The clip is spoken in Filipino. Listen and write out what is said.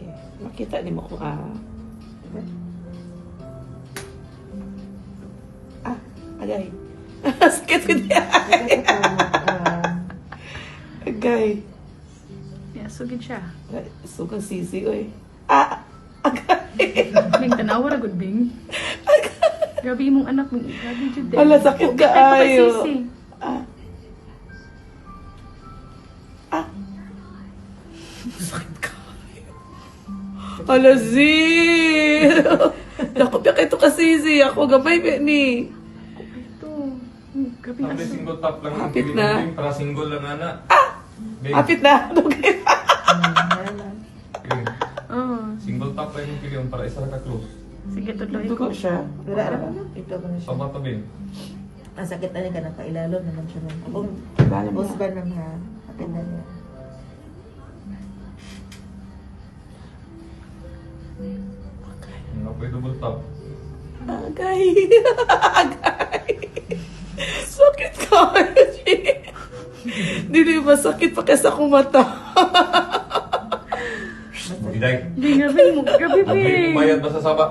Sige. Makita ni mo kung agay. Sakit ko niya. Agay. Yeah, sugid siya. Sugang sisi, oy. Agay. Bing, tanawa na good, Bing. Grabe mong anak, Bing. Grabe jud din. Wala, sakit ka, Ay, ayo. papasisi. Sakit ka. Hala, Zee. Naku, piyak ito kasisi. Ako, gamay, ni. Ito. Grabe Sabi aso. single top lang ang Hapit pili na. mo, Bing, para single lang ana. Bing, Apit na. Okay. Bing, Oh. single top lang yung pili mo para isa ka close. Sige, tuloy Dugo ko. siya. Wala naman. Ito ba na siya? Tama to, Bing. Ang sakit na ka nakailalo naman siya. Kung Balam boss na. ba naman ha? Kapit na niya. Ano po yung double top? Agay. Agay. Sakit ka. Dili ba sakit pa kaysa akong mata. Diday. Bing, grabe mo. Grabe, Ang Bing. umayad ba sa saba?